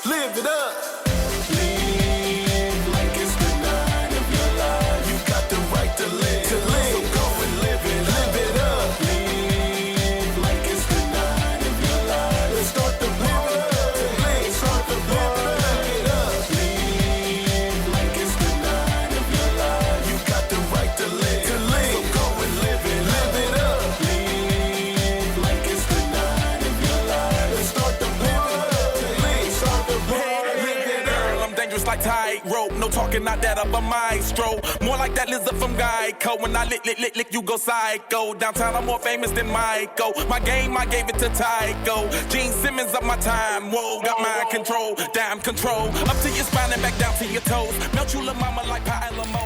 live it up. Live like it's the night of your life. You got the right to live. So go and live it up. Live like it's the night of your life. Let's start the party. Start the party. Live it up. Live like it's the night of your life. You got the right to live. So go and live it up. Live like it's the night of your life. Let's start the party. Start the party. Live it up. I'm dangerous like tightrope. No talking, not that of a maestro. More like that lizard from Geico. When I lick, you go psycho. Downtown, I'm more famous than Michael. My game, I gave it to Tycho. Gene Simmons up my time. Whoa, got mind control. Damn control. Up to your spine and back down to your toes. Melt you, little mama, like Pie Lamo.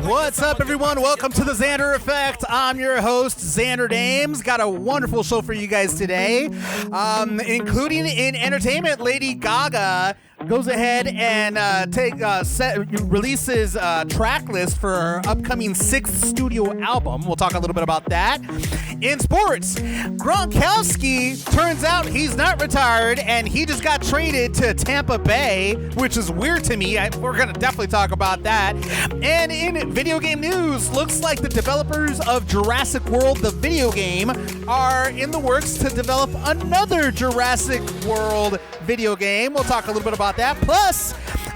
What's up, everyone? Welcome to the Xander Effect. I'm your host, Xander Dames. Got a wonderful show for you guys today, including in entertainment. Lady Gaga goes ahead and releases a track list for her upcoming 6th studio album. We'll talk a little bit about that. In sports, Gronkowski, turns out he's not retired, and he just got traded to Tampa Bay, which is weird to me. We're going to definitely talk about that. And in video game news, looks like the developers of Jurassic World, the video game, are in the works to develop another Jurassic World video game. We'll talk a little bit about that. Plus,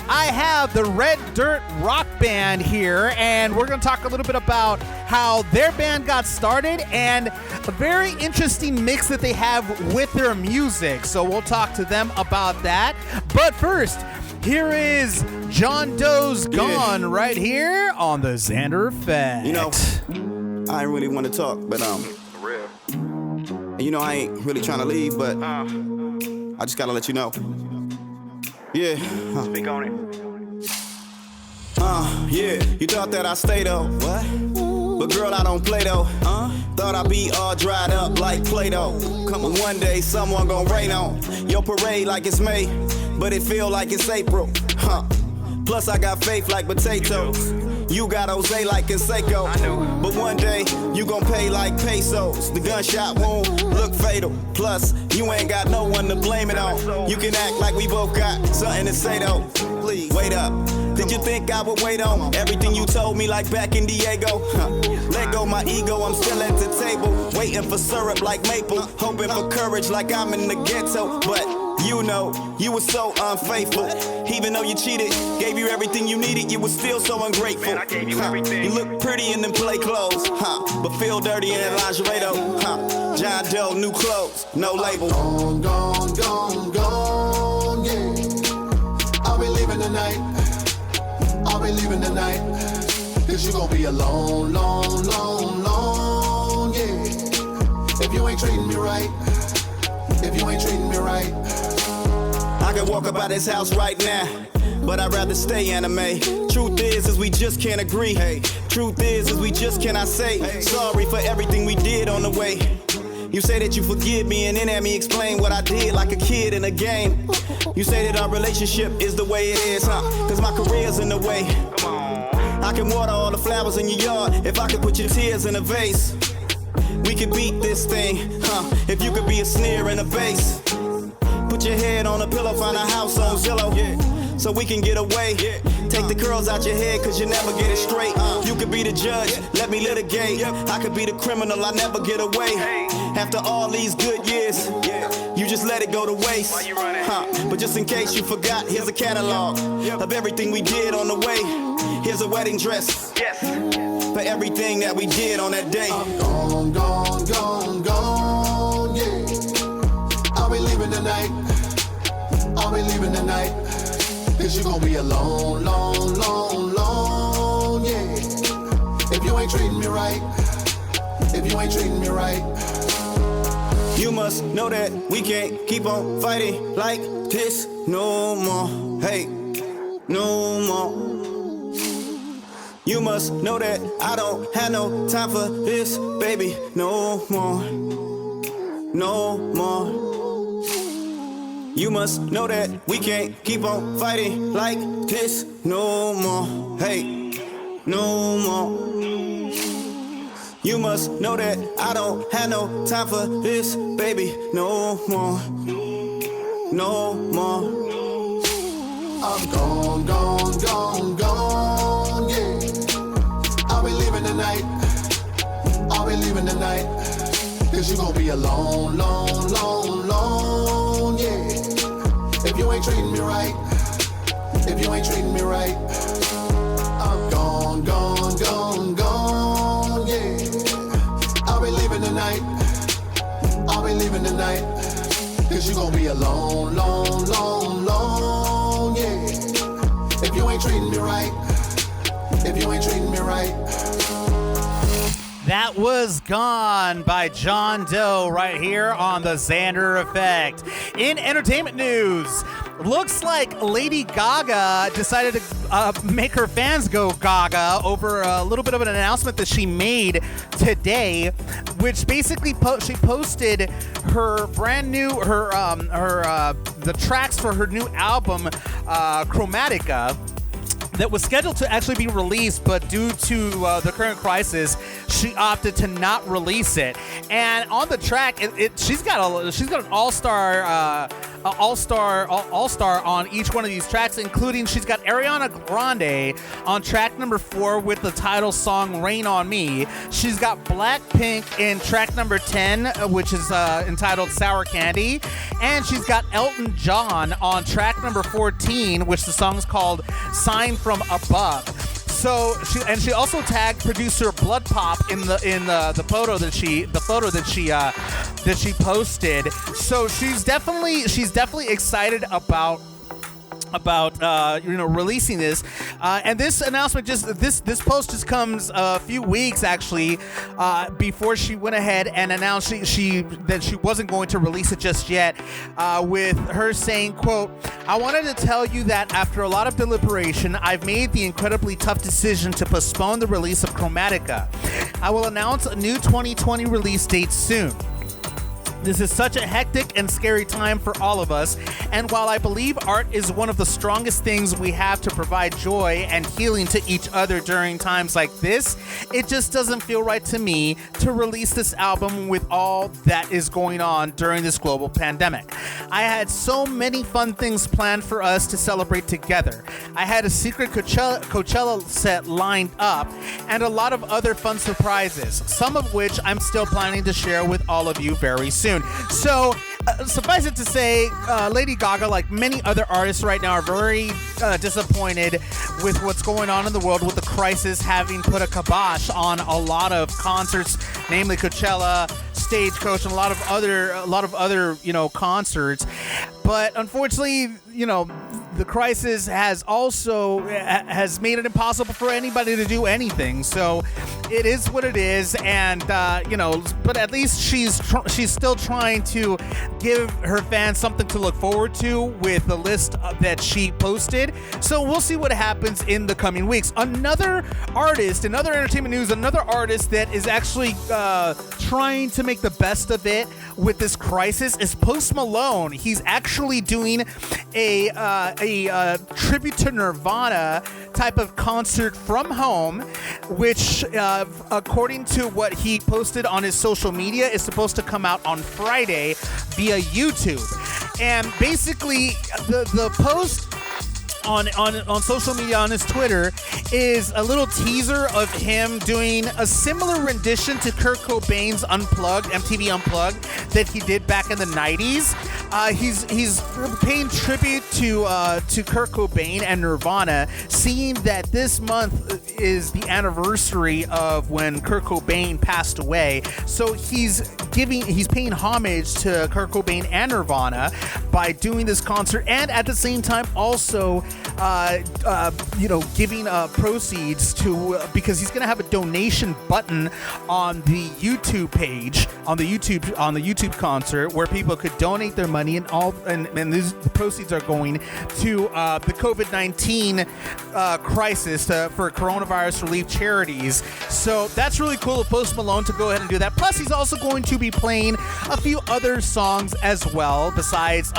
I have the Red Dirt Rock Band here, and we're going to talk a little bit about how their band got started and a very interesting mix that they have with their music. So we'll talk to them about that. But first, here is John Doe's Gone right here on the Xander Effect. You know, I ain't really want to talk, but you know, I ain't really trying to leave, but I just gotta let you know. Yeah. Speak on it. Yeah. You thought that I stay though. What? But girl, I don't play though. Thought I'd be all dried up like Play-Doh. Come on, one day someone gon' rain on your parade like it's May, but it feel like it's April. Plus I got faith like potatoes. You got Jose like Canseco. But one day you gon' pay like pesos. The gunshot won't look fatal. Plus you ain't got no one to blame it on. You can act like we both got something to say though. Please wait up. Did you think I would wait on everything you told me like back in Diego? Let go my ego, I'm still at the table, waiting for syrup like maple, hoping for courage like I'm in the ghetto. But you know, you were so unfaithful. Even though you cheated, gave you everything you needed, you were still so ungrateful. Man, I gave you everything. You look pretty in them play clothes, but feel dirty in that lingerie though. John Doe, new clothes, no label. Gone, yeah. I'll be leaving tonight. I'll be leaving tonight. Cause you gon' be alone, long, yeah. If you ain't treating me right. I could walk about this house right now, but I'd rather stay anime. Truth is we just can't agree. Truth is we just cannot say sorry for everything we did on the way. You say that you forgive me and then have me explain what I did like a kid in a game. You say that our relationship is the way it is, cause my career's in the way. I can water all the flowers in your yard if I could put your tears in a vase. We could beat this thing, if you could be a snare and a bass. Put your head on a pillow, find a house on Zillow, so we can get away. Take the curls out your head, cause you never get it straight. You could be the judge, let me litigate. I could be the criminal, I never get away. After all these good years, you just let it go to waste. But just in case you forgot, here's a catalog of everything we did on the way. Here's a wedding dress for everything that we did on that day. I'm gone, yeah. I'll be leaving tonight. Cause you gon' be alone, long, yeah. If you ain't treating me right. You must know that we can't keep on fighting like this no more. Hey, no more. You must know that I don't have no time for this, baby, no more. You must know that we can't keep on fighting like this no more. Hey, no more. You must know that I don't have no time for this, baby, no more. I'm gone, gone, gone, gone, yeah. I'll be leaving tonight. I'll be leaving tonight. Cause you gon' be alone, long, long, long, yeah. If you ain't treating me right, if you ain't treating me right, I'm gone, gone, gone, gone, yeah. I'll be leaving tonight. I'll be leaving tonight. Cause you gon' be alone, long, long, long, yeah. If you ain't treating me right, if you ain't treating me right. That was Gone by John Doe right here on the Xander Effect. In entertainment news, looks like Lady Gaga decided to make her fans go gaga over a little bit of an announcement that she made today, which basically she posted her brand new the tracks for her new album Chromatica, that was scheduled to actually be released, but due to the current crisis, she opted to not release it. And on the track, she's got an all-star on each one of these tracks, including she's got Ariana Grande on track number 4 with the title song "Rain on Me." She's got Blackpink in track number 10, which is entitled "Sour Candy," and she's got Elton John on track number 14, which the song's called "Sign from Above." So she also tagged producer Blood Pop in the photo that she posted. So she's definitely excited about releasing this, and this announcement this post just comes a few weeks actually before she went ahead and announced that she wasn't going to release it just yet, with her saying, quote, "I wanted to tell you that after a lot of deliberation, I've made the incredibly tough decision to postpone the release of Chromatica. I will announce a new 2020 release date soon. This is such a hectic and scary time for all of us, and while I believe art is one of the strongest things we have to provide joy and healing to each other during times like this, it just doesn't feel right to me to release this album with all that is going on during this global pandemic. I had so many fun things planned for us to celebrate together. I had a secret Coachella set lined up and a lot of other fun surprises, some of which I'm still planning to share with all of you very soon." So, suffice it to say, Lady Gaga, like many other artists right now, are very disappointed with what's going on in the world, with the crisis having put a kibosh on a lot of concerts, namely Coachella, Stagecoach, and a lot of other concerts. But unfortunately, the crisis has made it impossible for anybody to do anything. So it is what it is, and but at least she's still trying to give her fans something to look forward to with the list that she posted. So we'll see what happens in the coming weeks. Another artist, another entertainment news, another artist that is actually trying to make the best of it with this crisis is Post Malone. He's actually doing a tribute to Nirvana type of concert from home, which according to what he posted on his social media is supposed to come out on Friday via YouTube. And basically the post on social media, on his Twitter, is a little teaser of him doing a similar rendition to Kurt Cobain's MTV Unplugged that he did back in the 90s. He's paying tribute to Kurt Cobain and Nirvana, seeing that this month is the anniversary of when Kurt Cobain passed away. So he's paying homage to Kurt Cobain and Nirvana by doing this concert, and at the same time also giving proceeds to, because he's going to have a donation button on the YouTube page, on the YouTube concert, where people could donate their money, and these proceeds are going to the COVID-19 crisis for coronavirus relief charities. So that's really cool of Post Malone to go ahead and do that. Plus, he's also going to be playing a few other songs as well, besides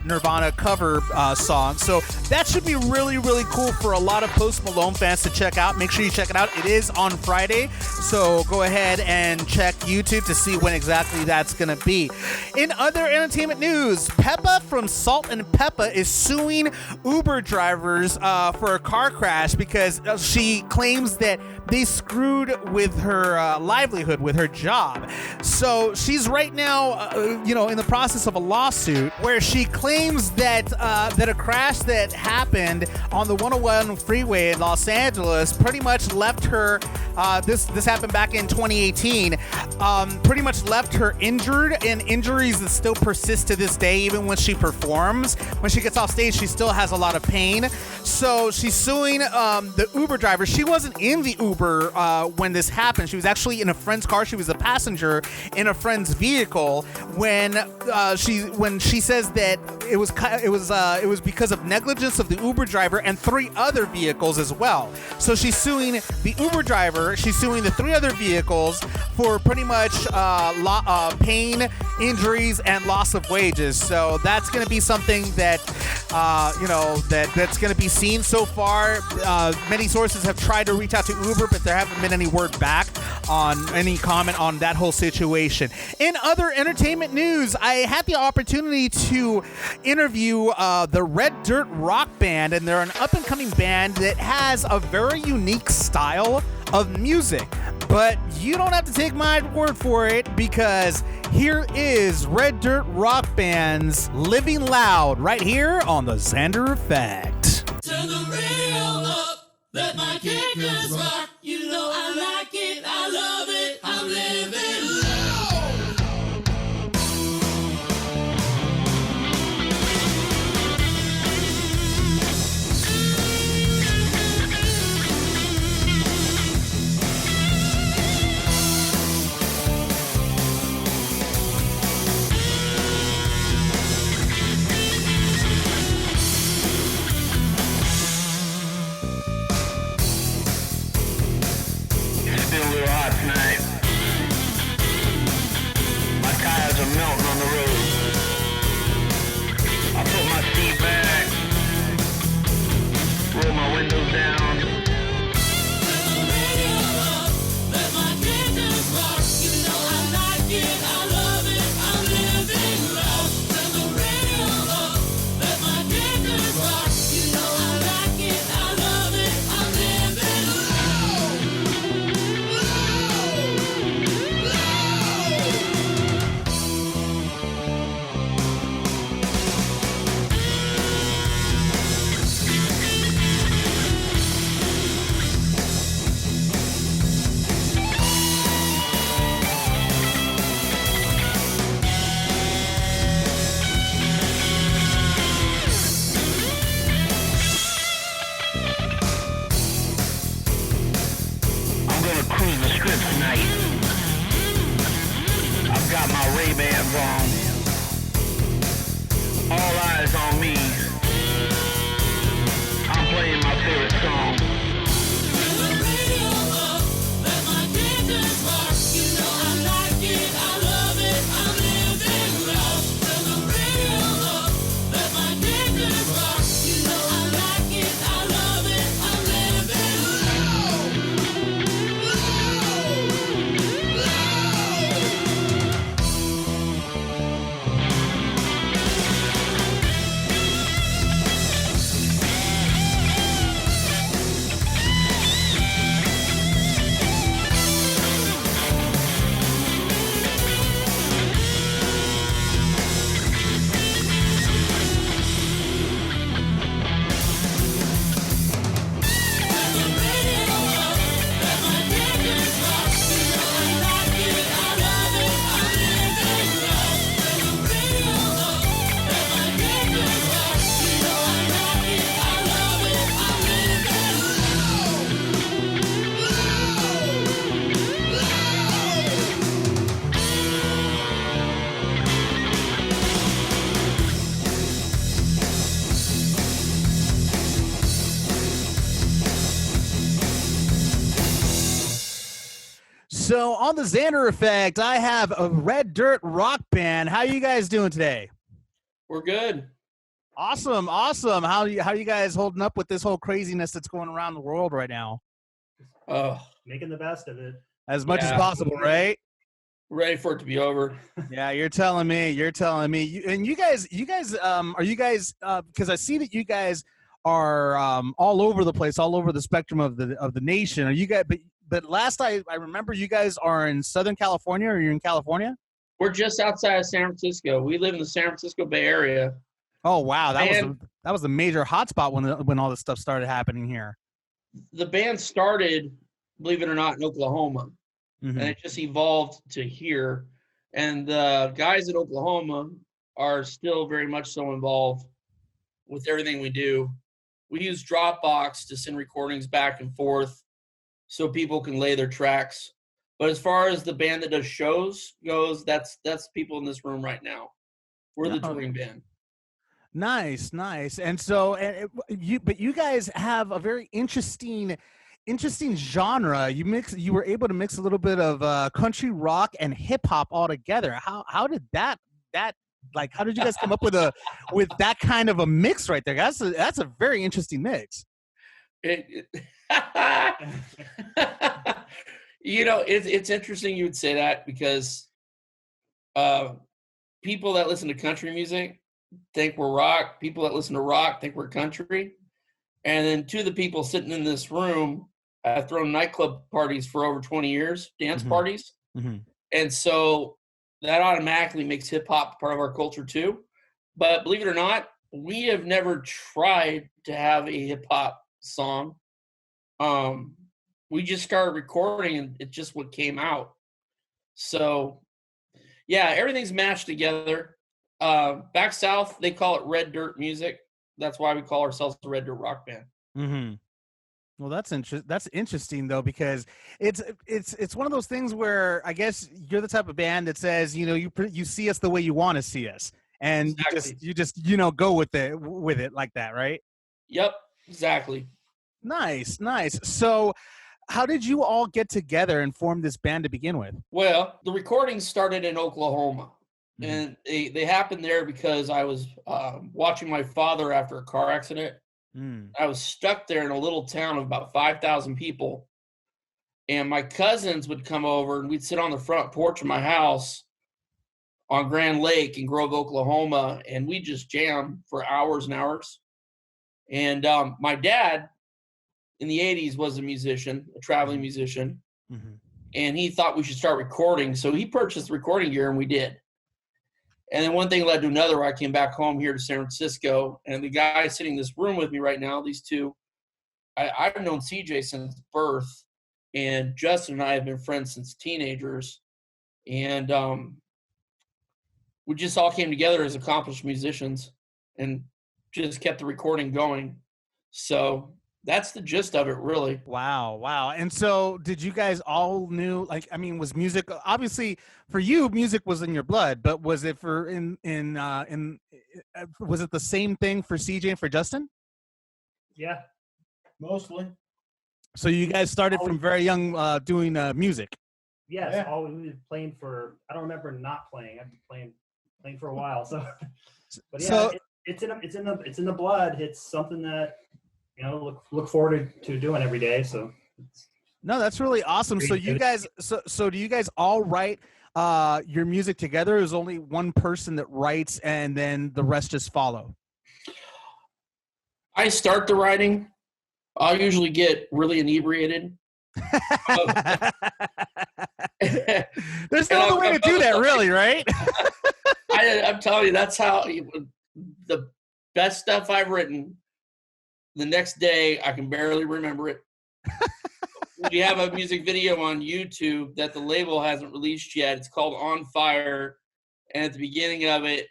Nirvana cover songs. So that should be really, really cool for a lot of Post Malone fans OnlyFans to check out. Make sure you check it out. It is on Friday, so go ahead and check YouTube to see when exactly that's going to be. In other entertainment news, Peppa from Salt and Peppa is suing Uber drivers for a car crash because she claims that they screwed with her livelihood, with her job. So she's right now, in the process of a lawsuit where she claims that a crash that happened on the 101 freeway in Los Angeles pretty much left her. This happened back in 2018. Pretty much left her injured, and injuries that still persist to this day. Even when she performs, when she gets off stage, she still has a lot of pain. So she's suing the Uber driver. She wasn't in the Uber when this happened. She was actually in a friend's car. She was a passenger in a friend's vehicle when she says that it was because of negligence of the Uber driver and 3 other vehicles as well. So she's suing the Uber driver. She's suing the 3 other vehicles for pretty much pain, injuries, and loss of wages. So that's going to be something that that's going to be seen. So far, many sources have tried to reach out to Uber, but there haven't been any word back on any comment on that whole situation. In other entertainment news, I had the opportunity to interview the Red Dirt Rock Band, and they're an up-and-coming band that has a very unique style of music. But you don't have to take my word for it, because here is Red Dirt Rock Band's Living Loud right here on the Xander Effect. Turn the radio up, let my kickers rock. You know I like it, I love it, I'm living loud. Still a little hot tonight. My tires are melting on the road. I put my seat back, roll my windows down. Turn the radio up, let my kickers rock. You know I like it, I love it, I'm living loud. Turn the radio up, let my kickers rock. You know I like it, I love it, I'm living loud. I'm gonna cruise the strip tonight. I've got my Ray-Bans on. All eyes on me. I'm playing my favorite song. Turn the radio up, let my kickers rock. You know I like it, I love it, I'm living loud. Turn the radio up, let my kickers rock. You know I like it, I love it, I'm living loud. So on the Xander Effect, I have a Red Dirt Rock Band. How are you guys doing today? We're good. Awesome. How you guys holding up with this whole craziness that's going around the world right now? Oh, Making the best of it. As much as Yeah. possible, right? ready for it to be over. Yeah, you're telling me. And you guys, are you guys? Because I see that you guys are all over the place, all over the spectrum of the nation. Are you guys? But last I remember, you guys are in Southern California. Or you're in California? We're just outside of San Francisco. We live in the San Francisco Bay Area. Oh wow, that And- was the major hotspot when all this stuff started happening here. The band started, believe it or not, in Oklahoma, Mhm. and it just evolved to here. And the guys in Oklahoma are still very much so involved with everything we do. We use Dropbox to send recordings back and forth so people can lay their tracks. But as far as the band that does shows goes, that's people in this room right now. We're the Oh. touring band. Nice. And so, you guys have a very interesting genre. You were able to mix a little bit of country rock and hip hop all together. How did that like? How did you guys come up with that kind of a mix right there? That's a very interesting mix. It's interesting you would say that because people that listen to country music think we're rock. People that listen to rock think we're country. And then two of the people sitting in this room have thrown nightclub parties for over 20 years, dance Mhm. parties. Mhm. And so that automatically makes hip hop part of our culture too. But believe it or not, we have never tried to have a hip hop song. We just started recording and it just what came out. So yeah, everything's mashed together. Back south, they call it red dirt music. That's why we call ourselves the Red Dirt Rock Band. Mm-hmm. Well, that's interesting though, because it's one of those things where I guess you're the type of band that says, you see us the way you want to see us, and Exactly. you just go with it like that, right? Yep, exactly. Nice. So, how did you all get together and form this band to begin with? Well, the recording started in Oklahoma, Mhm. and they happened there because I was watching my father after a car accident. Mm. I was stuck there in a little town of about 5,000 people, and my cousins would come over, and we'd sit on the front porch of my house on Grand Lake in Grove, Oklahoma, and we'd just jam for hours and hours. And my dad in the 80s was a musician, a traveling musician, Mm-hmm. and he thought we should start recording. So he purchased recording gear, and we did. And then one thing led to another. I came back home here to San Francisco, and the guy sitting in this room with me right now, these two, I've known CJ since birth, and Justin and I have been friends since teenagers. And we just all came together as accomplished musicians and just kept the recording going. So that's the gist of it, really. Wow. And so, did you guys all knew? Like, I mean, was music obviously for you? Music was in your blood, but was it was it the same thing for CJ and for Justin? Yeah, mostly. So you guys started from very young doing music. Yes, Yeah. always we've been playing for. I don't remember not playing. I've been playing for a while. So, but yeah, So- it's in the blood. It's something that look forward to doing every day. So, No, that's really awesome. So you guys, so do you guys all write your music together? Or is only one person that writes, and then the rest just follow? I start the writing. I'll usually get really inebriated. There's no other way to do that, really, right? I'm telling you, that's how the best stuff I've written. The next day, I can barely remember it. We have a music video on YouTube that the label hasn't released yet. It's called On Fire. And at the beginning of it,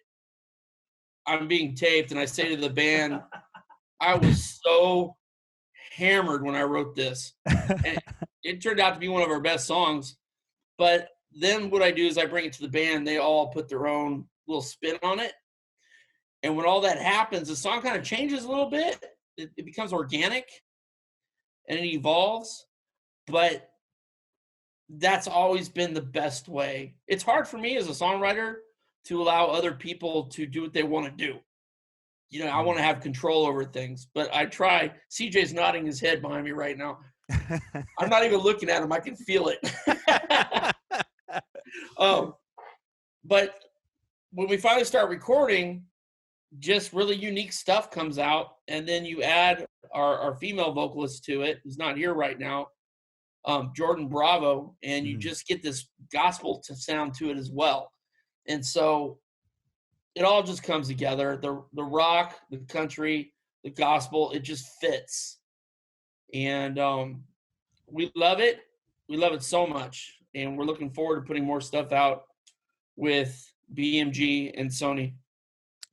I'm being taped, and I say to the band, I was so hammered when I wrote this. And it turned out to be one of our best songs. But then what I do is I bring it to the band. They all put their own little spin on it. And when all that happens, the song kind of changes a little bit. It becomes organic and it evolves. But that's always been the best way. It's hard for me as a songwriter to allow other people to do what they want to do. I want to have control over things, but I try. CJ's nodding his head behind me right now. I'm not even looking at him. I can feel it. But when we finally start recording, just really unique stuff comes out. And then you add our female vocalist to it, who's not here right now, Jordan Bravo, and you just get this gospel to sound to it as well. And so it all just comes together. The rock, the country, the gospel, it just fits. And we love it. We love it so much. And we're looking forward to putting more stuff out with BMG and Sony.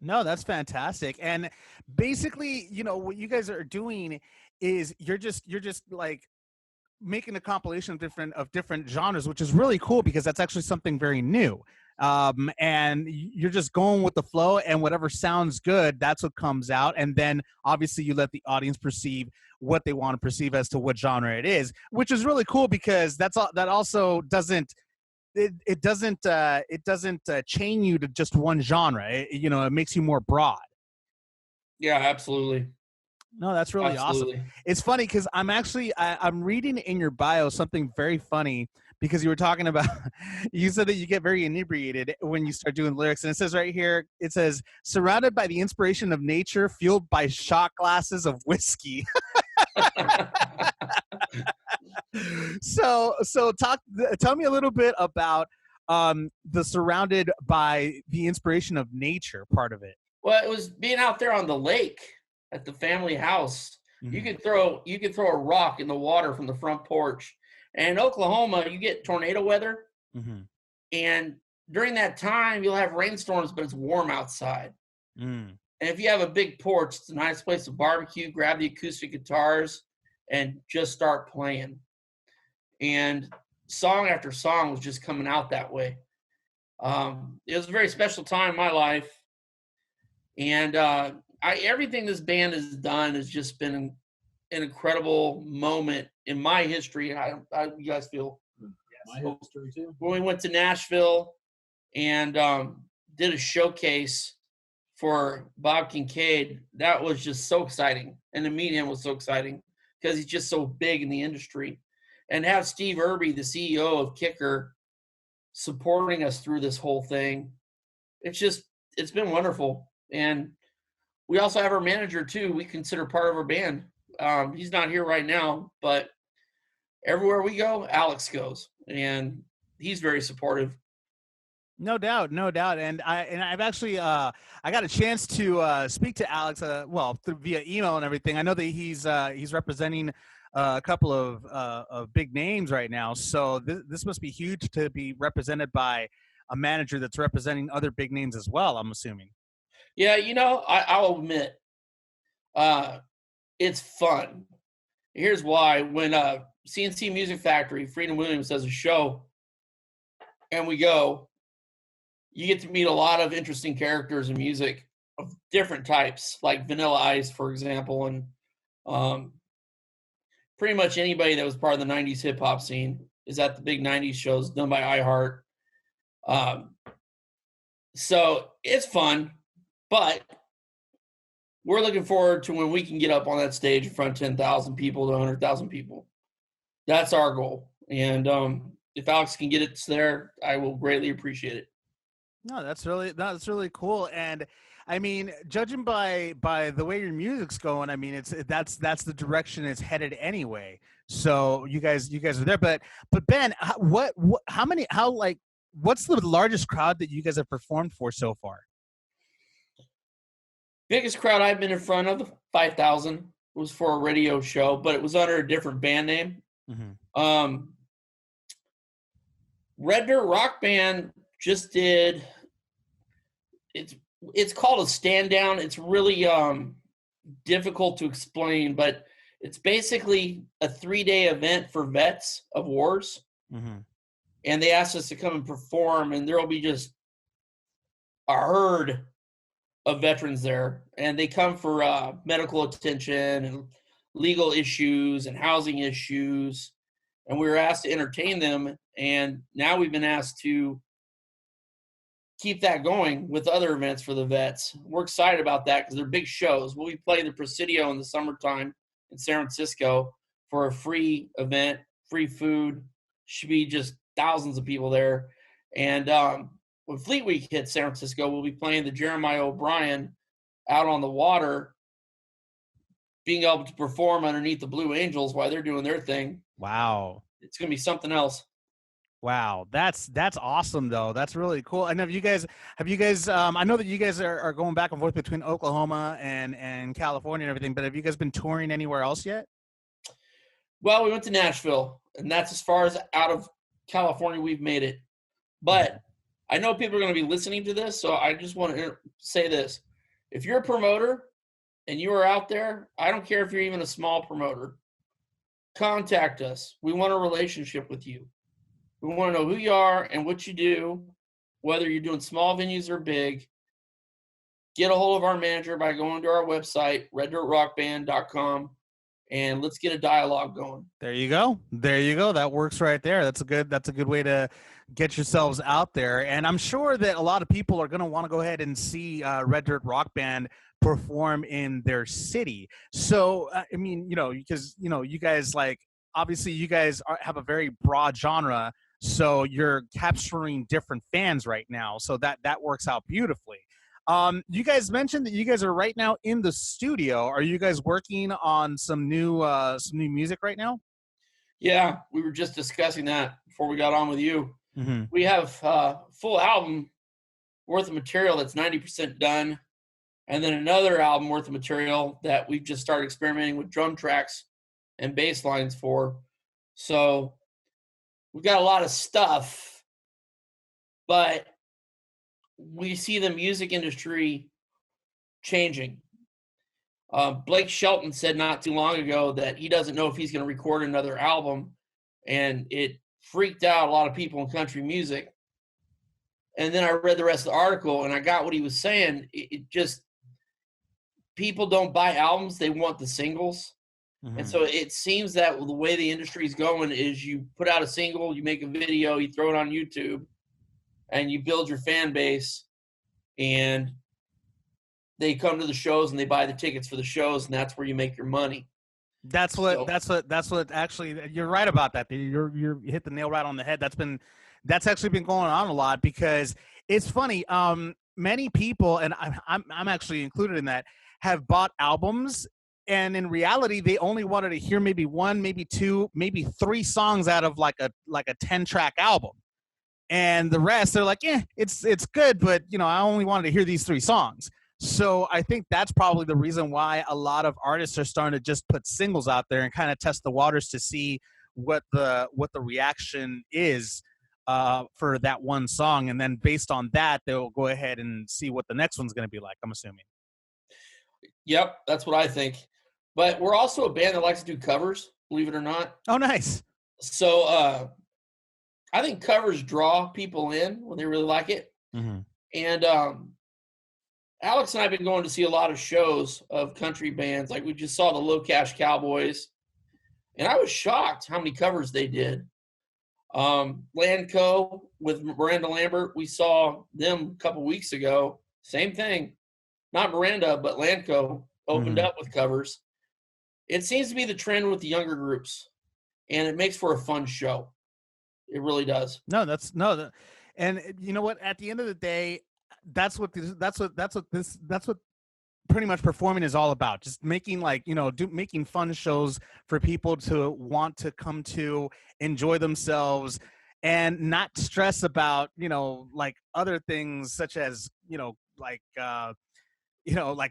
No, that's fantastic. And basically, what you guys are doing is you're just like making a compilation of different genres, which is really cool because that's actually something very new. And you're just going with the flow, and whatever sounds good, that's what comes out. And then obviously you let the audience perceive what they want to perceive as to what genre it is, which is really cool because that also doesn't chain you to just one genre. It makes you more broad. Yeah, absolutely. No, that's really awesome. It's funny because I'm reading in your bio something very funny because you were talking about, you said that you get very inebriated when you start doing lyrics. And it says right here, it says, surrounded by the inspiration of nature, fueled by shot glasses of whiskey. So tell me a little bit about the surrounded by the inspiration of nature part of it. Well, it was being out there on the lake at the family house. You could throw a rock in the water from the front porch. And in Oklahoma, you get tornado weather. And during that time, you'll have rainstorms, but it's warm outside. And if you have a big porch, it's a nice place to barbecue, grab the acoustic guitars, and just start playing. And song after song was just coming out that way. It was a very special time in my life. And everything this band has done has just been an incredible moment in my history. And how you guys feel? My history too. When we went to Nashville and did a showcase for Bob Kincaid, that was just so exciting. And to meet him was so exciting because he's just so big in the industry. And have Steve Irby, the CEO of Kicker, supporting us through this whole thing. It's been wonderful. And we also have our manager too. We consider part of our band. He's not here right now, but everywhere we go, Alex goes, and he's very supportive. No doubt. And I've actually I got a chance to speak to Alex via email and everything. I know that he's representing a couple of big names right now. So this must be huge to be represented by a manager that's representing other big names as well, I'm assuming. Yeah, I'll admit, it's fun. Here's why. When CNC Music Factory, Freedom Williams does a show, and we go, you get to meet a lot of interesting characters in music of different types, like Vanilla Ice, for example, and pretty much anybody that was part of the 90s hip-hop scene is at the big 90s shows done by iHeart. So it's fun, but we're looking forward to when we can get up on that stage in front of 10,000 people to 100,000 people. That's our goal. And if Alex can get it there, I will greatly appreciate it. No, that's really cool. And I mean, judging by the way your music's going, I mean, that's the direction it's headed anyway. So you guys are there. But Ben, what's the largest crowd that you guys have performed for so far? Biggest crowd I've been in front of, 5,000, was for a radio show, but it was under a different band name. Red Dirt Rock Band just did. It's called a stand down. It's really difficult to explain, but it's basically a 3-day event for vets of wars. And they asked us to come and perform, and there will be just a herd of veterans there. And they come for medical attention and legal issues and housing issues. And we were asked to entertain them. And now we've been asked to keep that going with other events for the vets. We're excited about that because they're big shows. We'll be playing the Presidio in the summertime in San Francisco for a free event, free food. Should be just thousands of people there. And when Fleet Week hits San Francisco, we'll be playing the Jeremiah O'Brien out on the water, being able to perform underneath the Blue Angels while they're doing their thing. Wow. It's going to be something else. Wow, that's awesome though. That's really cool. And have you guys I know that you guys are going back and forth between Oklahoma and California and everything, but have you guys been touring anywhere else yet? Well, we went to Nashville, and that's as far as out of California we've made it. But I know people are going to be listening to this, so I just want to say this. If you're a promoter and you are out there, I don't care if you're even a small promoter, contact us. We want a relationship with you. We want to know who you are and what you do, whether you're doing small venues or big. Get a hold of our manager by going to our website, reddirtrockband.com, and let's get a dialogue going. There you go. There you go. That works right there. That's a good way to get yourselves out there. And I'm sure that a lot of people are going to want to go ahead and see Red Dirt Rock Band perform in their city. So, I mean, because, you guys obviously you guys have a very broad genre. So you're capturing different fans right now. So that works out beautifully. You guys mentioned that you guys are right now in the studio. Are you guys working on some new music right now? Yeah, we were just discussing that before we got on with you. Mm-hmm. We have a full album worth of material that's 90% done, and then another album worth of material that we've just started experimenting with drum tracks and bass lines for. So we've got a lot of stuff, but we see the music industry changing. Blake Shelton said not too long ago that he doesn't know if he's going to record another album, and it freaked out a lot of people in country music. And then I read the rest of the article, and I got what he was saying. It just, people don't buy albums, they want the singles. Mm-hmm. And so it seems that the way the industry is going is you put out a single, you make a video, you throw it on YouTube, and you build your fan base, and they come to the shows and they buy the tickets for the shows, and that's where you make your money. That's what actually, you're right about that. You hit the nail right on the head. That's actually been going on a lot, because it's funny. Many people, and I'm actually included in that, have bought albums, and in reality, they only wanted to hear maybe one, maybe two, maybe three songs out of like a 10-track album. And the rest, they're like, it's good, but I only wanted to hear these three songs. So I think that's probably the reason why a lot of artists are starting to just put singles out there and kind of test the waters to see what the reaction is for that one song, and then based on that, they'll go ahead and see what the next one's going to be like, I'm assuming. Yep, that's what I think. But we're also a band that likes to do covers, believe it or not. Oh, nice. So I think covers draw people in when they really like it. Mm-hmm. And Alex and I have been going to see a lot of shows of country bands. Like we just saw the Low Cash Cowboys, and I was shocked how many covers they did. Landco with Miranda Lambert, we saw them a couple weeks ago. Same thing. Not Miranda, but Landco opened up with covers. It seems to be the trend with the younger groups, and it makes for a fun show. It really does. And you know what? At the end of the day, that's what pretty much performing is all about. Just making making fun shows for people to want to come to, enjoy themselves, and not stress about like other things such as like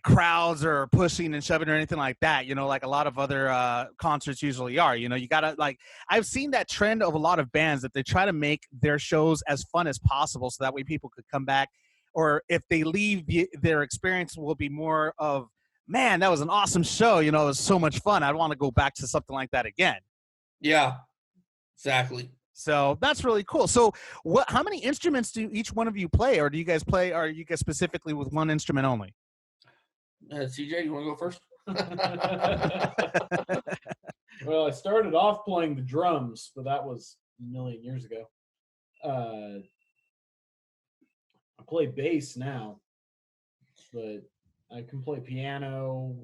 crowds or pushing and shoving or anything like that, like a lot of other concerts usually are. You gotta, I've seen that trend of a lot of bands that they try to make their shows as fun as possible, so that way people could come back, or if they leave, their experience will be more of, man, that was an awesome show. It was so much fun. I'd want to go back to something like that again. Yeah, exactly. So that's really cool. So how many instruments do each one of you play, or are you guys specifically with one instrument only? CJ, you want to go first? Well, I started off playing the drums, but that was a million years ago. I play bass now, but I can play piano,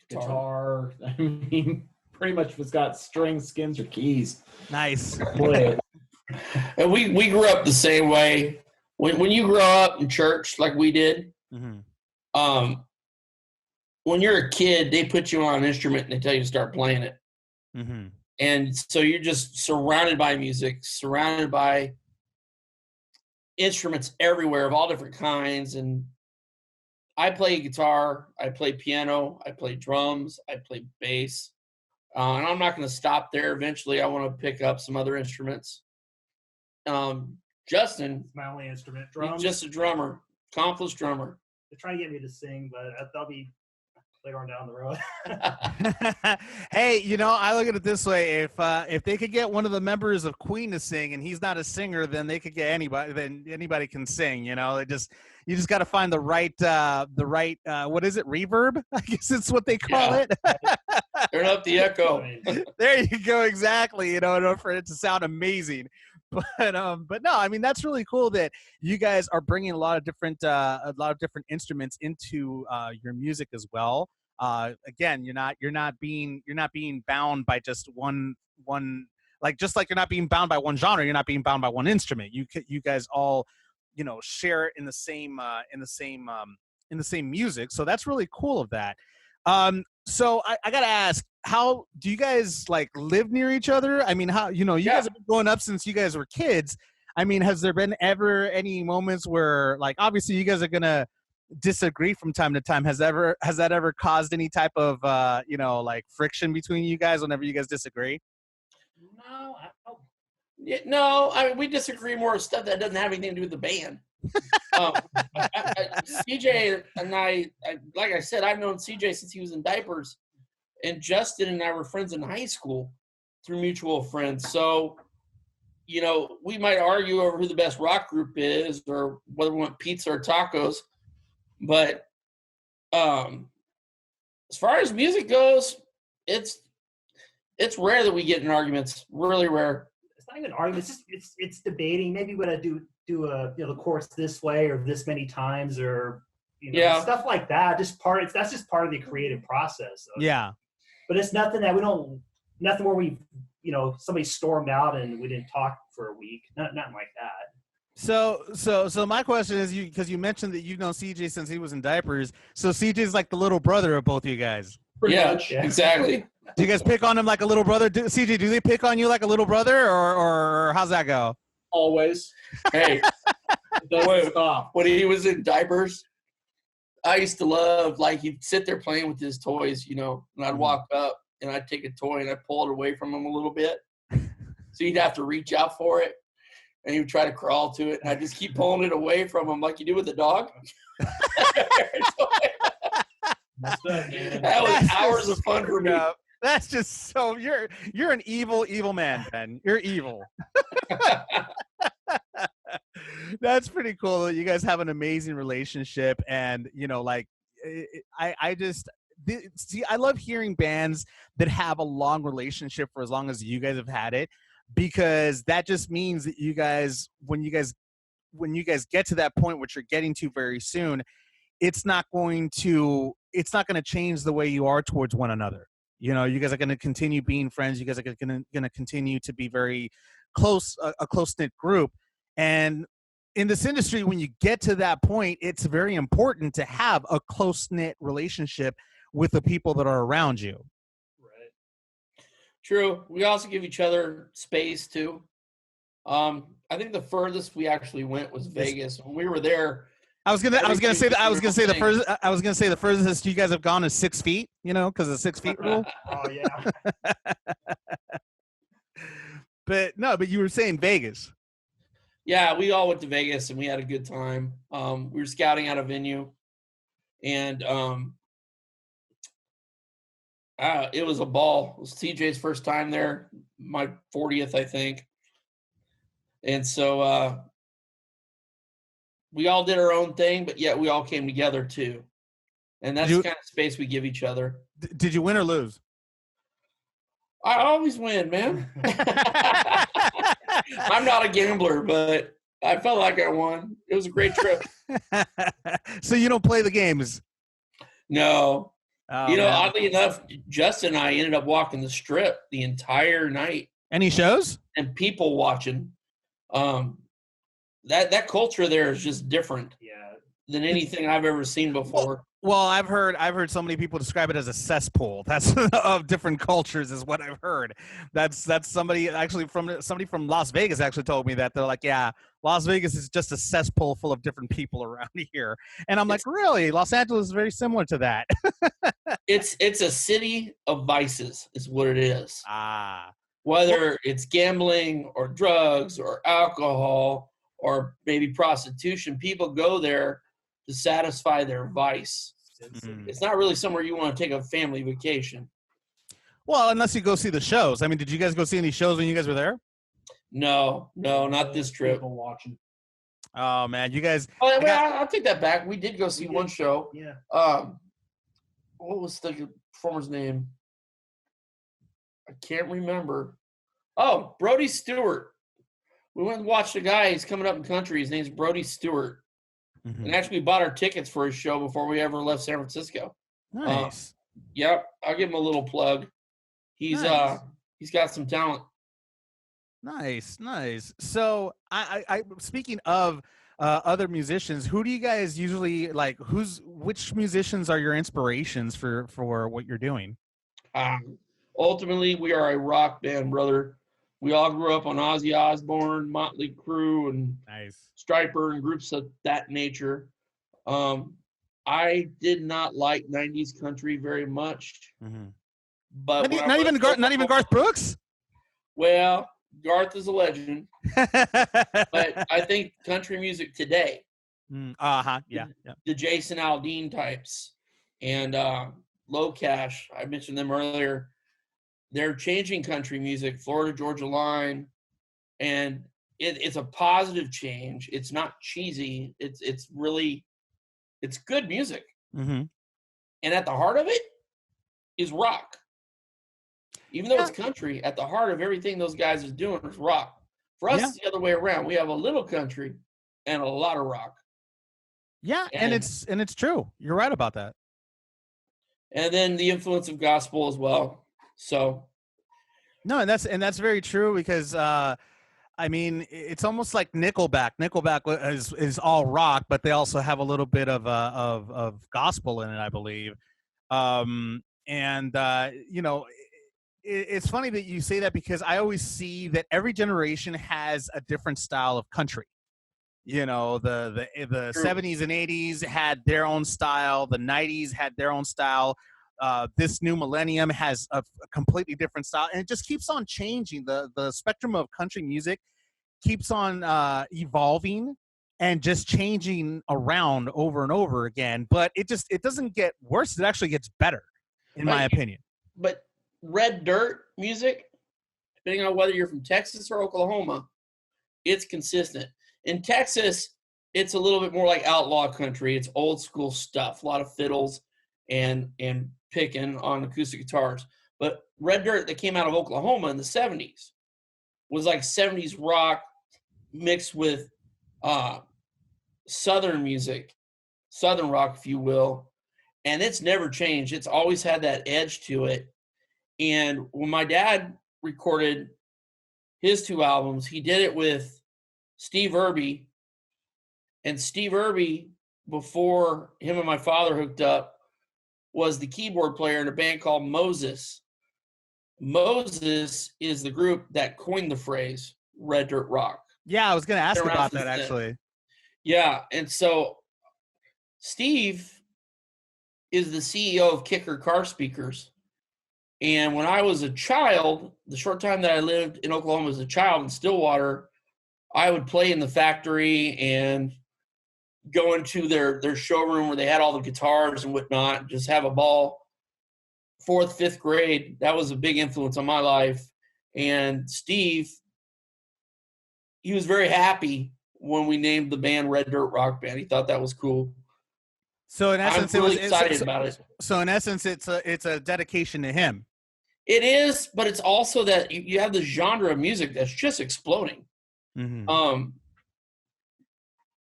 guitar. I mean, pretty much if it's got strings, skins, or keys, Nice. play it. And we grew up the same way. When you grow up in church like we did, Mm-hmm. when you're a kid, they put you on an instrument and they tell you to start playing it. Mm-hmm. And so you're just surrounded by music, surrounded by instruments everywhere of all different kinds. And I play guitar, I play piano, I play drums, I play bass. And I'm not going to stop there. Eventually, I want to pick up some other instruments. Justin, It's my only instrument. he's Drums. just a drummer, accomplished drummer. They're trying to get me to sing, but that'll be later on down the road. Hey, you know, I look at it this way: if they could get one of the members of Queen to sing, and he's not a singer, then they could get anybody. Then anybody can sing. You know, you just got to find the right what is it? Reverb? I guess it's what they call it. Turn up the echo. There you go. Exactly. You know, in order for it to sound amazing. But no, I mean, that's really cool that you guys are bringing a lot of different instruments into your music as well. Again, you're not being bound by just one just like you're not being bound by one genre. You're not being bound by one instrument. You guys all, you know, share in the same music. So that's really cool of that. So I gotta ask, how do you guys like live near each other? I mean, how, you know, you guys have been growing up since you guys were kids. I mean, has there been ever any moments where, like, obviously you guys are gonna disagree from time to time? Has that ever caused any type of you know, like friction between you guys whenever you guys disagree? No, I don't. Yeah, no, I mean, we disagree more with stuff that doesn't have anything to do with the band. CJ and I, like I said, I've known CJ since he was in diapers, and Justin and I were friends in high school through mutual friends. So, you know, we might argue over who the best rock group is or whether we want pizza or tacos. But as far as music goes, it's rare that we get in arguments. Really rare. It's not even arguments. It's debating. Maybe would I do the chorus this way or this many times, or stuff like that. That's just part of the creative process. Yeah. But it's nothing where we somebody stormed out and we didn't talk for a week. Nothing like that. So my question is, because you mentioned that you've known CJ since he was in diapers. So CJ's like the little brother of both of you guys. Pretty much, yeah. Exactly. Do you guys pick on him like a little brother? CJ, do they pick on you like a little brother, or how's that go? Always. Hey, Stop. when he was in diapers, I used to love, like, he'd sit there playing with his toys, you know, and I'd walk up and I'd take a toy and I'd pull it away from him a little bit. So he'd have to reach out for it and he would try to crawl to it. And I'd just keep pulling it away from him like you do with a dog. That's it, man. That was hours of fun for me. That's just so you're an evil man, Ben. You're evil. That's pretty cool. You guys have an amazing relationship, and you know, like I love hearing bands that have a long relationship for as long as you guys have had it, because that just means that you guys, when you guys get to that point, which you're getting to very soon, it's not going to change the way you are towards one another. You know, you guys are going to continue being friends. You guys are going to continue to be very close, a close-knit group. And in this industry, when you get to that point, it's very important to have a close-knit relationship with the people that are around you. Right. True. We also give each other space too. I think the furthest we actually went was Vegas. When we were there, I was gonna say the furthest you guys have gone is 6 feet. You know, because of the 6 feet rule. Oh yeah. But you were saying Vegas. Yeah, we all went to Vegas and we had a good time. We were scouting out a venue, and it was a ball. It was TJ's first time there, my 40th, I think. And so we all did our own thing, but yet we all came together too. And that's the kind of space we give each other. Did you win or lose? I always win, man. I'm not a gambler, but I felt like I won. It was a great trip. So you don't play the games? No. Oh, You know, man. oddly enough, Justin and I ended up walking the strip the entire night Any shows? and people watching. That culture there is just different Yeah. than anything I've ever seen before. Well, I've heard so many people describe it as a cesspool. That's of different cultures is what I've heard. That's somebody from Las Vegas actually told me that. They're like, yeah, Las Vegas is just a cesspool full of different people around here. And I'm like, really? Los Angeles is very similar to that. It's a city of vices is what it is. Ah. Whether it's gambling or drugs or alcohol or maybe prostitution, people go there to satisfy their vice. It's not really somewhere you want to take a family vacation. Well, unless you go see the shows. I mean, did you guys go see any shows when you guys were there? No, not this trip. People watching. Oh man, you guys. Oh, well, I'll take that back. We did go see one show. Yeah. What was the performer's name? I can't remember. Oh, Brody Stewart. We went and watched a guy. He's coming up in country. His name's Brody Stewart. Mhm. And actually bought our tickets for his show before we ever left San Francisco. Nice. Yep, I'll give him a little plug. He's Nice. he's got some talent. Nice. So, I speaking of other musicians, who do you guys usually like? Which musicians are your inspirations for what you're doing? Ultimately, we are a rock band, brother. We all grew up on Ozzy Osbourne, Motley Crue, and Nice. Stryper and groups of that nature. I did not like 90s country very much. Mm-hmm. But Not even Garth Brooks. Well, Garth is a legend, but I think country music today, Yeah. the Jason Aldean types and Low Cash, I mentioned them earlier. They're changing country music, Florida Georgia Line, and it's a positive change. It's not cheesy. It's really good music, Mm-hmm. and at the heart of it is rock. Even though it's country, at the heart of everything those guys is doing is rock. For us, it's the other way around. We have a little country and a lot of rock. Yeah, and it's true. You're right about that. And then the influence of gospel as well. So No, and that's very true because I mean it's almost like Nickelback. Nickelback is all rock, but they also have a little bit of gospel in it, I believe. You know, it's funny that you say that because I always see that every generation has a different style of country. You know, the 70s and 80s had their own style. The 90s had their own style. This new millennium has a completely different style, and it just keeps on changing. The spectrum of country music keeps on evolving and just changing around over and over again. But it doesn't get worse. It actually gets better, in my opinion. But red dirt music, depending on whether you're from Texas or Oklahoma, it's consistent. In Texas, it's a little bit more like outlaw country. It's old school stuff, a lot of fiddles and picking on acoustic guitars. But red dirt that came out of Oklahoma in the 70s was like 70s rock mixed with southern music, southern rock, if you will. And it's never changed. It's always had that edge to it. And when my dad recorded his 2 albums, he did it with Steve Irby. And Steve Irby, before him and my father hooked up, was the keyboard player in a band called Moses. Moses is the group that coined the phrase red dirt rock. Yeah, I was going to ask Been around about since that then. actually. Yeah, and so Steve is the CEO of Kicker Car Speakers. And when I was a child, the short time that I lived in Oklahoma as a child in Stillwater, I would play in the factory and go into their showroom where they had all the guitars and whatnot, just have a ball. 4th, 5th grade, that was a big influence on my life. And Steve, he was very happy when we named the band Red Dirt Rock Band. He thought that was cool. So in essence, I'm really excited about it. So in essence, it's a dedication to him. It is, but it's also that you have the genre of music that's just exploding. Mm-hmm.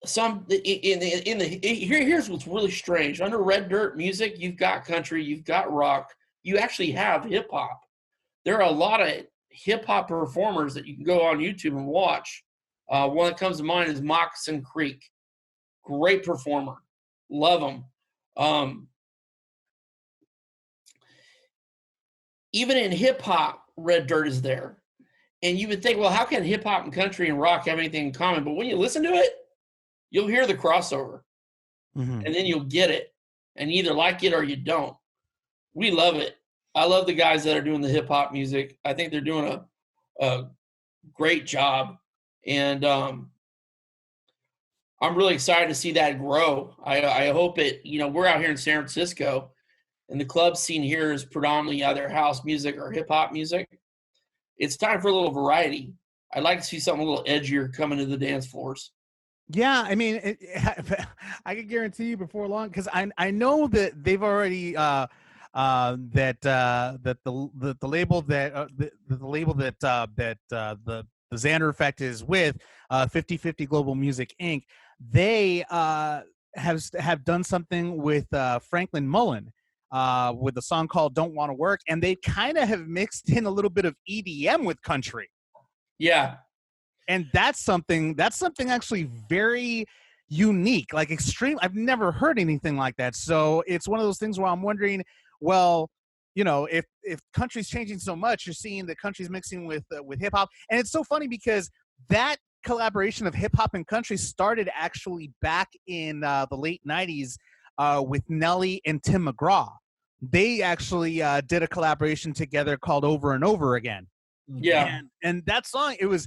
here's what's really strange. Under Red Dirt music, you've got country, you've got rock, you actually have hip hop. There are a lot of hip hop performers that you can go on YouTube and watch. One that comes to mind is Moccasin Creek. Great performer. Love him. Even in hip hop, Red Dirt is there. And you would think, well, how can hip hop and country and rock have anything in common? But when you listen to it, you'll hear the crossover. Mm-hmm. And then you'll get it. And you either like it or you don't. We love it. I love the guys that are doing the hip hop music. I think they're doing a great job. And I'm really excited to see that grow. I hope it, we're out here in San Francisco, and the club scene here is predominantly either house music or hip hop music. It's time for a little variety. I'd like to see something a little edgier coming to the dance floors. Yeah, I mean, I can guarantee you before long, because I know that they've already that the label that the Xander Effect is with, 50/50 Global Music Inc. They have done something with Franklin Mullen with a song called "Don't Want to Work," and they kind of have mixed in a little bit of EDM with country. Yeah. And that's something actually very unique, like extreme. I've never heard anything like that. So it's one of those things where I'm wondering, well, if country's changing so much, you're seeing that country's mixing with hip hop. And it's so funny because that collaboration of hip hop and country started actually back in the late 90s with Nelly and Tim McGraw. They actually did a collaboration together called Over and Over Again. Yeah. And that song, it was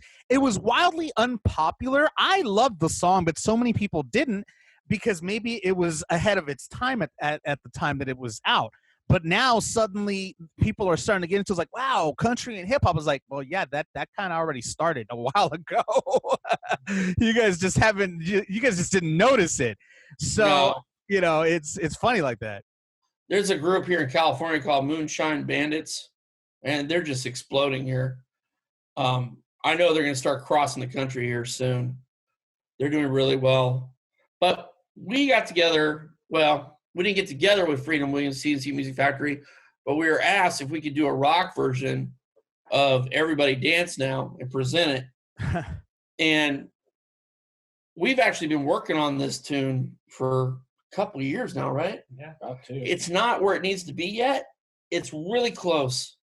wildly unpopular. I loved the song, but so many people didn't, because maybe it was ahead of its time at the time that it was out. But now suddenly people are starting to get into it. It's like, wow, country and hip hop. Is like, well, yeah, that kind of already started a while ago. You guys just didn't notice it. So, No. it's funny like that. There's a group here in California called Moonshine Bandits, and they're just exploding here. I know they're going to start crossing the country here soon. They're doing really well. But we got together, well, we didn't get together with Freedom Williams CNC Music Factory, but we were asked if we could do a rock version of Everybody Dance Now and present it. And we've actually been working on this tune for a couple of years now, right? Yeah, about 2. It's not where it needs to be yet. It's really close.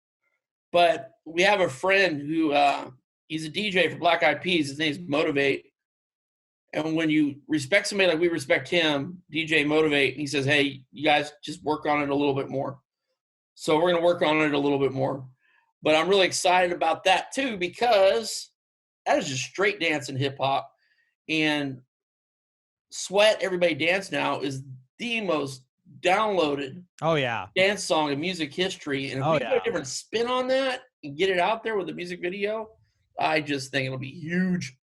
But we have a friend who he's a DJ for Black Eyed Peas. His name's Motivate. And when you respect somebody like we respect him, DJ Motivate, and he says, hey, you guys just work on it a little bit more. So we're going to work on it a little bit more. But I'm really excited about that too, because that is just straight dance and hip hop. And Sweat, Everybody Dance Now is the most downloaded dance song in music history. And if we put a different spin on that and get it out there with a music video, I just think it'll be huge.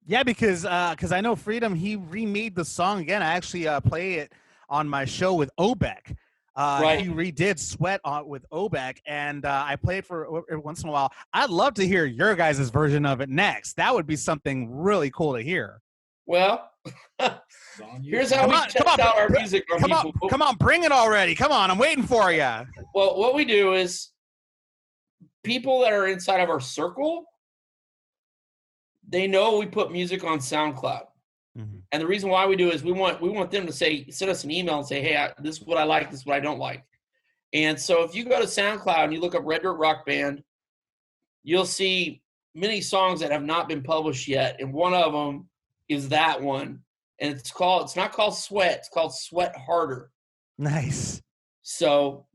Yeah, because I know Freedom, he remade the song again. I actually play it on my show with Obek. Right. He redid Sweat with Obek, and I play it for every once in a while. I'd love to hear your guys' version of it next. That would be something really cool to hear. Well, here's how we test out our music on people. Come on, bring it already. Come on, I'm waiting for you. Well, what we do is people that are inside of our circle, they know we put music on SoundCloud. Mm-hmm. And the reason why we do is we want them to send us an email and say, hey, this is what I like, this is what I don't like. And so if you go to SoundCloud and you look up Red Dirt Rock Band, you'll see many songs that have not been published yet. And one of them is that one. And it's not called Sweat, it's called Sweat Harder. Nice. So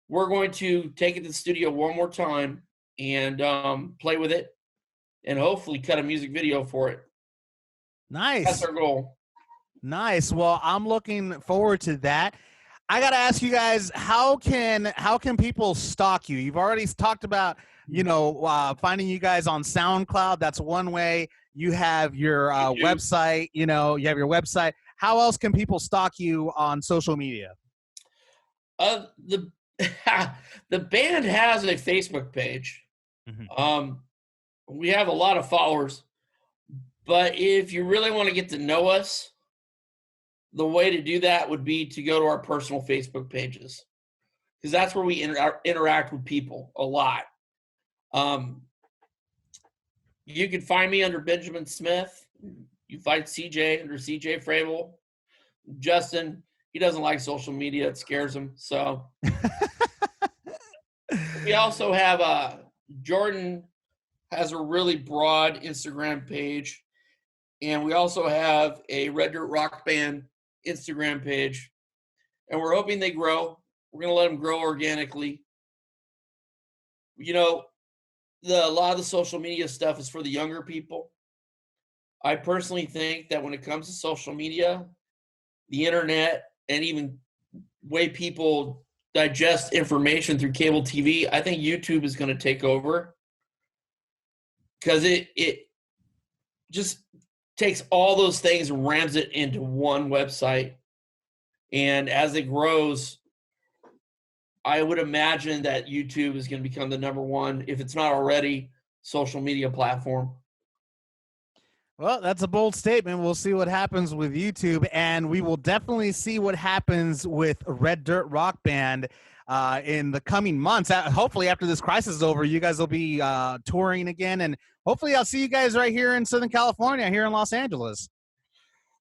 we're going to take it to the studio one more time and play with it and hopefully cut a music video for it. Nice. That's our goal. Nice. Well, I'm looking forward to that. I got to ask you guys, how can people stalk you? You've already talked about, finding you guys on SoundCloud. That's one way. You have your website, you have your website. How else can people stalk you on social media? The band has a Facebook page. Mm-hmm. We have a lot of followers, But if you really want to get to know us, the way to do that would be to go to our personal Facebook pages, because that's where we interact with people a lot. You can find me under Benjamin Smith. You find CJ under CJ Frable. Justin, he doesn't like social media. It scares him. So we also have Jordan has a really broad Instagram page. And we also have a Red Dirt Rock Band Instagram page. And we're hoping they grow. We're going to let them grow organically. You know, a lot of the social media stuff is for the younger people. I personally think that when it comes to social media, the internet, and even way people digest information through cable TV, I think YouTube is going to take over, because it just takes all those things and rams it into one website. And as it grows, I would imagine that YouTube is going to become the number one, if it's not already, social media platform. Well, that's a bold statement. We'll see what happens with YouTube, and we will definitely see what happens with Red Dirt Rock Band in the coming months. Hopefully, after this crisis is over, you guys will be touring again, and hopefully I'll see you guys right here in Southern California, here in Los Angeles.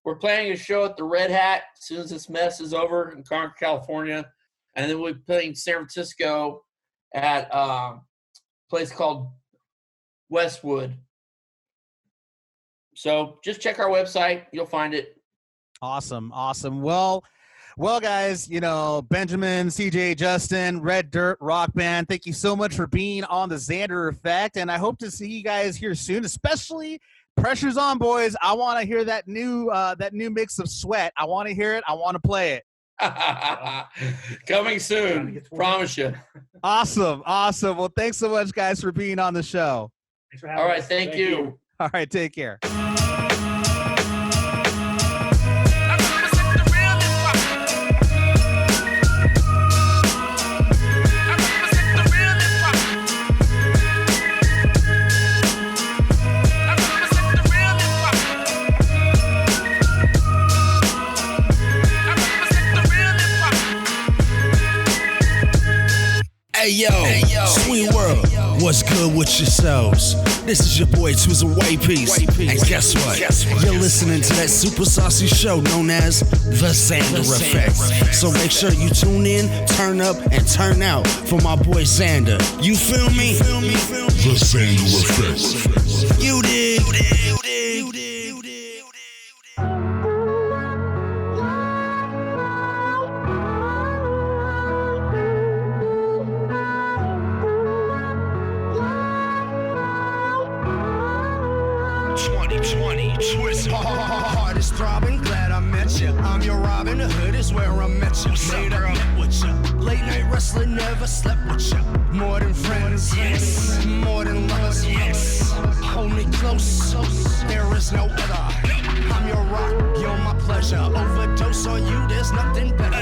We're planning a show at the Red Hat as soon as this mess is over in Concord, California. And then we'll be playing San Francisco at a place called Westwood. So just check our website. You'll find it. Awesome. Well, guys, you know, Benjamin, CJ, Justin, Red Dirt Rock Band, thank you so much for being on the Xander Effect. And I hope to see you guys here soon, especially Pressure's On, boys. I want to hear that new mix of Sweat. I want to hear it. I want to play it. Coming soon. Promise you. Awesome. Well, thanks so much, guys, for being on the show. Thanks for having All right. us. Thank you. All right. Take care. Hey yo, Sweet World, what's good with yourselves? This is your boy Twizm White Piece, and guess what? You're listening to that super saucy show known as The Xander Effect. So make sure you tune in, turn up, and turn out for my boy Xander. You feel me? The Xander Effect. You did. Heart is throbbing, glad I met you. I'm your Robin Hood, is where I met you. Made up with you. Late night wrestling, never slept with you. More than friends, yes. More than lovers, yes. Hold me close, there is no other. I'm your rock, you're my pleasure. Overdose on you, there's nothing better.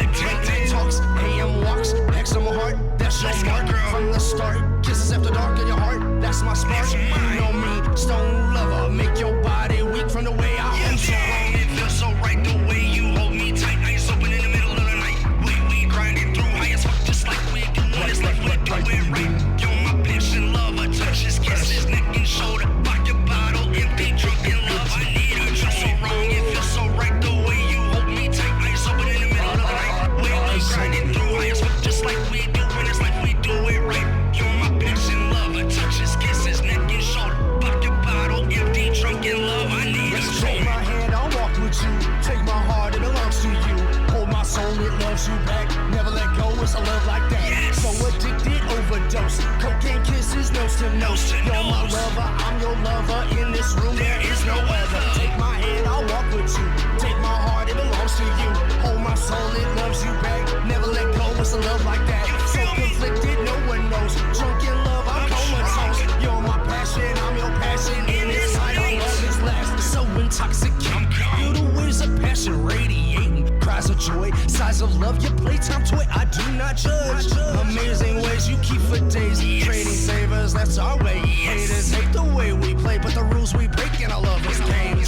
Late talks, AM walks, X on my heart, that's your mark. From the start, kisses after dark in your heart, that's my spark. You know me, stone lover, make your body weak from the way I hold you. It feels so right the way you hold me tight. Eyes open in the middle of the night. We grinding through high as fuck, just like we do when it's like we do it right. You're my passion, lover, touches, kisses, neck and shoulder. Vodka bottle, empty, drunken love. I need a drink so wrong. It feels so right the way you hold me tight. Eyes open in the middle of the night. We grinding through high as fuck, just like we do when it's like we do it right. You're my passion, lover, touches, kisses, neck and shoulder. Vodka bottle, empty, drunken love. I need a drink. Take my hand, I'll walk with you. Take my heart, it belongs to you. Hold my soul, it loves you back. Never let go, it's a love like that. Yes. So addicted, overdose. Cocaine kisses, nose to nose. You're my lover, I'm your lover. In this room, there is no other. Take my hand, I'll walk with you. Take my heart, it belongs to you. Hold my soul, it loves you back. Never let go, it's a love like that. So conflicted, no one knows. Drunk in love, I'm comatose. You're my passion, I'm your passion. In this night, our love is last. So intoxicating. Feel the waves of passion radiating. Cries of joy, sighs of love, your playtime toy, I do not judge. Amazing ways you keep for days. Trading favors, that's our way. Haters hate the way we play, but the rules we break in our lovers' game.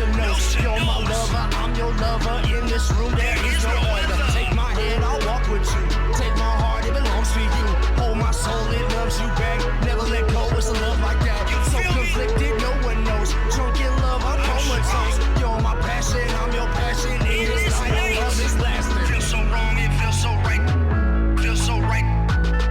to nose. You're my lover, I'm your lover. In this room there is no other. Take my hand, I'll walk with you. Take my heart, it belongs to you. Hold my soul, it loves you back. Never let go, it's a love like that. So conflicted, no one knows. Drunk in love, I'm comatose. You're my passion, I'm your passion. In this night, our love is lasting. Feels so wrong, it feels so right. Feels so right.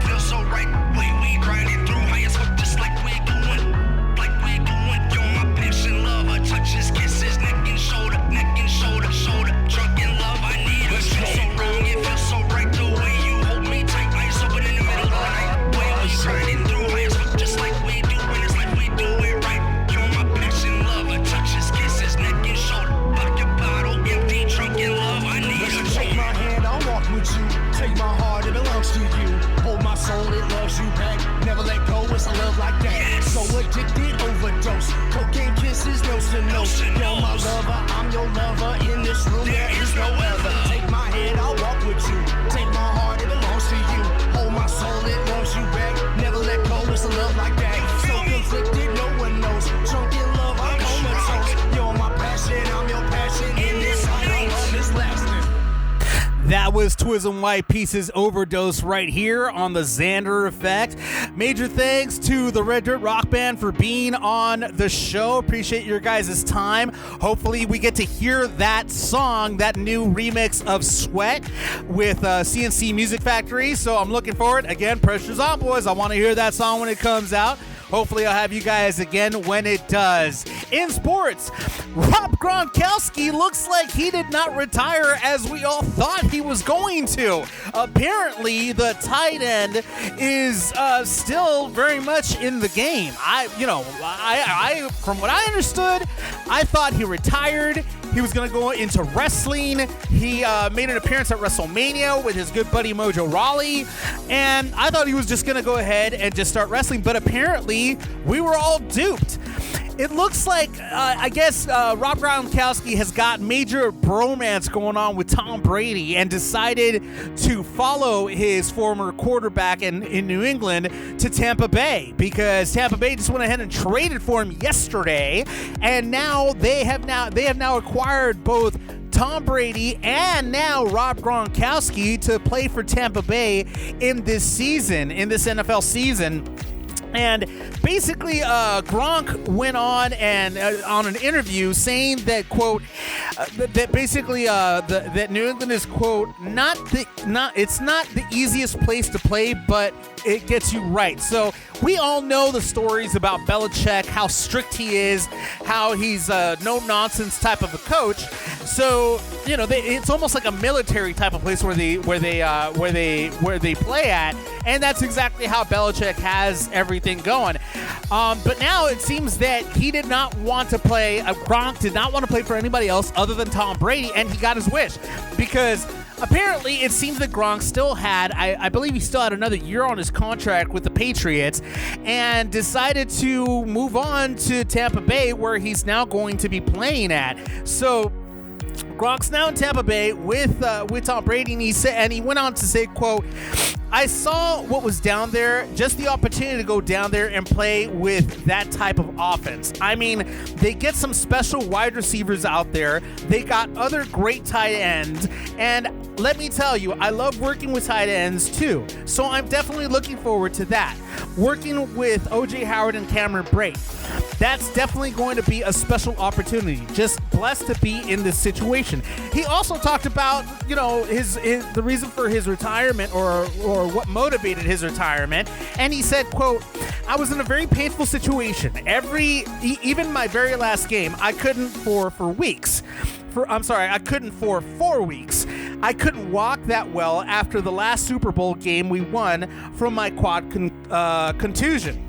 Feels so right. We grinding through high as fuck, just like we doing. Like we doing. You're my passion, lover. Touches, kisses, neck and shoulder. Neck and shoulder, shoulder. Drunk in love, I need her. Feels so wrong, it feels so right. The way you hold me tight, eyes open in the middle of the night. Way we grinding through high as fuck, just like we do. When it's like we do it right. You're my passion, lover. Touches, kisses, neck and shoulder. Vodka bottle, empty, drunk in love, I need her. Take my hand, I'll walk with you. Take my heart, it belongs to you. Hold my soul, it loves you back. Never let go, it's a love like that. So addicted, overdose. Cocaine kisses, nose to nose. You're my lover, I'm your lover. In this room, there is no other. Take my hand, I'll walk with you. Take my heart, it belongs to you. Hold my soul, it loves you back. Never let go, it's a love like that. So conflicted, no one knows. Drunk in love, I'm comatose. You're my passion, I'm your passion. In this night, our love is lasting. That was Twizm Whyte Pieces Overdose right here on the Xander Effect. Major thanks to the Red Dirt Rock Band for being on the show. Appreciate your guys' time. Hopefully we get to hear that song, that new remix of Sweat with CNC Music Factory. So I'm looking forward. Again, pressure's on, boys. I want to hear that song when it comes out. Hopefully I'll have you guys again when it does. In sports, Rob Gronkowski looks like he did not retire as we all thought he was going to. Apparently, the tight end is still very much in the game. From what I understood, I thought he retired. He was going to go into wrestling. He made an appearance at WrestleMania with his good buddy Mojo Rawley. And I thought he was just going to go ahead and just start wrestling. But apparently, we were all duped. It looks like, Rob Gronkowski has got major bromance going on with Tom Brady and decided to follow his former quarterback in New England to Tampa Bay because Tampa Bay just went ahead and traded for him yesterday, and now they have now acquired both Tom Brady and now Rob Gronkowski to play for Tampa Bay in this season, in this NFL season. And basically, Gronk went on and on an interview saying that, quote, that New England is, quote, it's not the easiest place to play, but it gets you right. So we all know the stories about Belichick, how strict he is, how he's a no-nonsense type of a coach. So it's almost like a military type of place where they play at, and that's exactly how Belichick has everything going. But now it seems that he did not want to play. Gronk did not want to play for anybody else other than Tom Brady, and he got his wish because apparently it seems that Gronk still had, I believe he still had another year on his contract with the Patriots, and decided to move on to Tampa Bay, where he's now going to be playing at. So Gronk's now in Tampa Bay with Tom Brady, and he went on to say, quote, I saw what was down there, just the opportunity to go down there and play with that type of offense. I mean, they get some special wide receivers out there. They got other great tight ends. And let me tell you, I love working with tight ends too. So I'm definitely looking forward to that. Working with O.J. Howard and Cameron Brate. That's definitely going to be a special opportunity. Just blessed to be in this situation. He also talked about, the reason for his retirement or what motivated his retirement. And he said, quote, I was in a very painful situation. Even my very last game, I couldn't for weeks. I couldn't for 4 weeks. I couldn't walk that well after the last Super Bowl game we won from my quad contusion.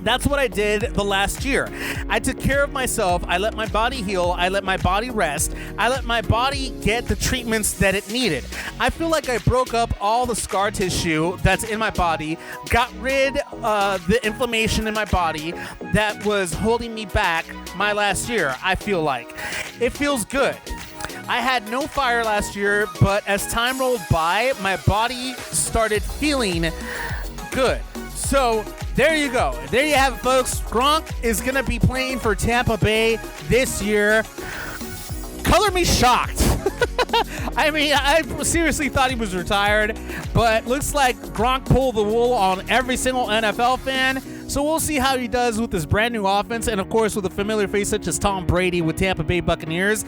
That's what I did the last year. I took care of myself. I let my body heal. I let my body rest. I let my body get the treatments that it needed. I feel like I broke up all the scar tissue that's in my body, got rid of the inflammation in my body that was holding me back my last year, I feel like. It feels good. I had no fire last year, but as time rolled by, my body started feeling good. So There you go. There you have it, folks. Gronk is going to be playing for Tampa Bay this year. Color me shocked. I mean, I seriously thought he was retired, but looks like Gronk pulled the wool on every single NFL fan. So we'll see how he does with this brand new offense, and of course with a familiar face such as Tom Brady with Tampa Bay Buccaneers.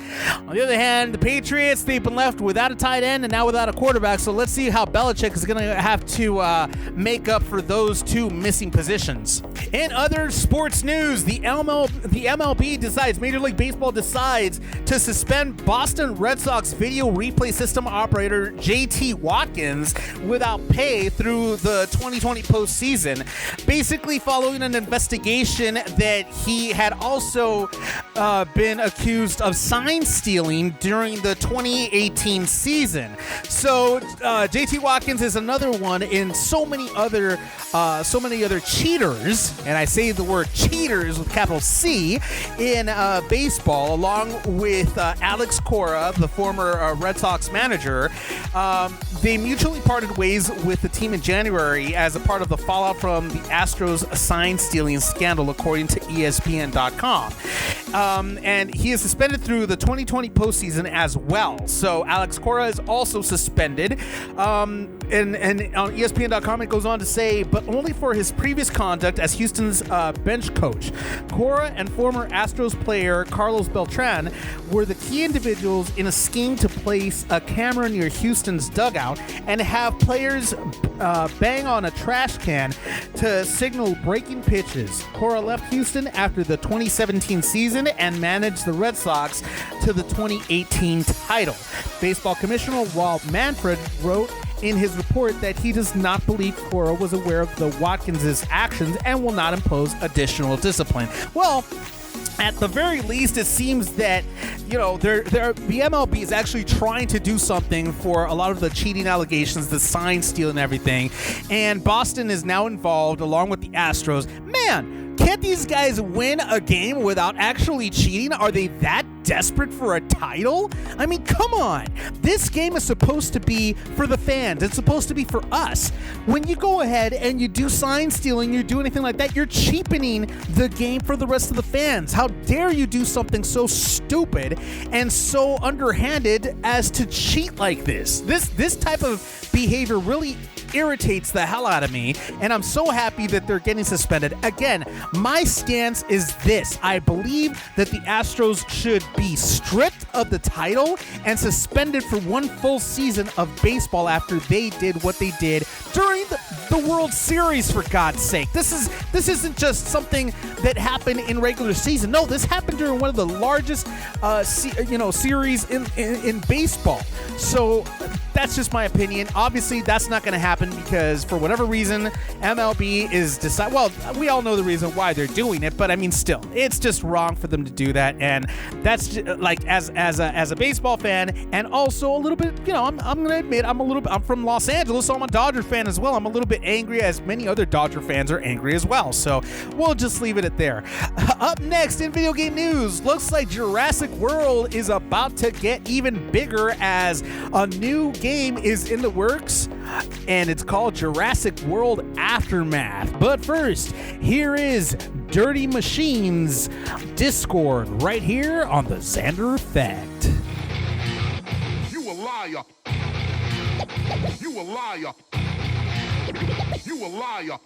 On the other hand, the Patriots, they've been left without a tight end and now without a quarterback, so let's see how Belichick is going to have to make up for those two missing positions. In other sports news, the MLB decides, Major League Baseball decides to suspend Boston Red Sox video replay system operator JT Watkins without pay through the 2020 postseason. Basically, following an investigation that he had also been accused of sign stealing during the 2018 season. So JT Watkins is another one in so many other cheaters, and I say the word cheaters with capital C, in baseball, along with Alex Cora, the former Red Sox manager. They mutually parted ways with the team in January as a part of the fallout from the Astros sign stealing scandal, according to ESPN.com. And he is suspended through the 2020 postseason as well. So Alex Cora is also suspended. And on ESPN.com it goes on to say, but only for his previous conduct as Houston's bench coach. Cora and former Astros player Carlos Beltran were the key individuals in a scheme to place a camera near Houston's dugout and have players bang on a trash can to signal breaking pitches. Cora left Houston after the 2017 season and managed the Red Sox to the 2018 title. Baseball Commissioner Walt Manfred wrote in his report that he does not believe Cora was aware of the Watkins' actions and will not impose additional discipline. Well, at the very least, it seems that, the MLB is actually trying to do something for a lot of the cheating allegations, the sign steal and everything. And Boston is now involved along with the Astros. Man, can't these guys win a game without actually cheating? Are they that desperate for a title? I mean, come on. This game is supposed to be for the fans. It's supposed to be for us. When you go ahead and you do sign stealing, you do anything like that, you're cheapening the game for the rest of the fans. How dare you do something so stupid and so underhanded as to cheat like this? This type of behavior really irritates the hell out of me, and I'm so happy that they're getting suspended. Again, my stance is this. I believe that the Astros should be stripped of the title and suspended for one full season of baseball after they did what they did during the World Series, for God's sake. This isn't just something that happened in regular season. No, this happened during one of the largest series in baseball. So that's just my opinion. Obviously, that's not going to happen because for whatever reason, MLB is well, we all know the reason why they're doing it, but I mean, still, it's just wrong for them to do that. And that's just, like, as a baseball fan, and also a little bit, I'm going to admit, I'm from Los Angeles, so I'm a Dodger fan as well. I'm a little bit angry, as many other Dodger fans are angry as well. So we'll just leave it at there. Up next in video game news, looks like Jurassic World is about to get even bigger as a new game is in the works, and it's called Jurassic World Aftermath. But first, here is Dirty Machines Discord right here on the Xander Effect. You a liar. You a liar. You a liar.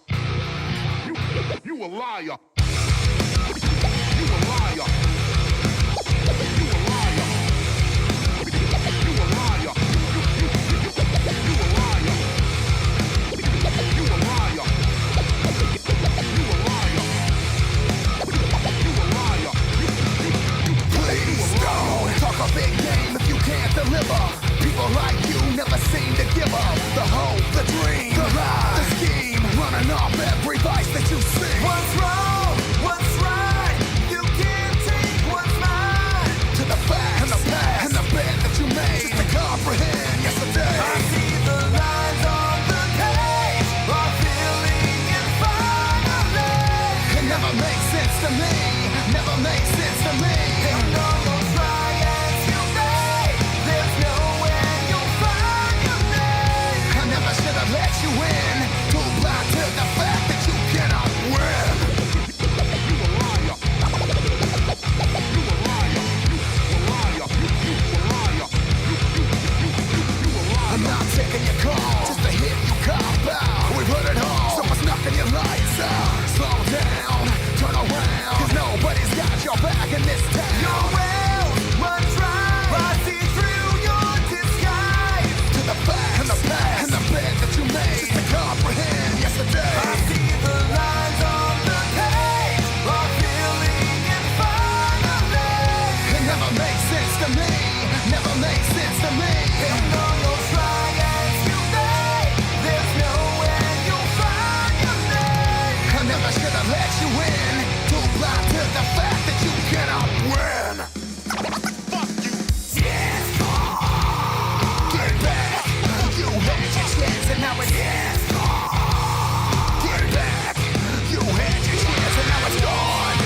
You a liar. You a liar. A big game if you can't deliver. People like you never seem to give up. The hope, the dream, the lie, the scheme, running off every vice that you see. What's wrong? What's right? You can't take what's mine. To the facts and the past and the bed that you made. Just to comprehend yesterday. I see the lines on the page are filling in finally. It never makes sense to me. Never makes sense to me. And almost Never to me. Never makes sense to me. And all those trials you made, there's nowhere you'll find your name. I never should have let you in. Too blind to the fact that you cannot win. Fuck you. Yes, get back. You had your chance and now it's yes. Get back. You had your chance and now it's gone.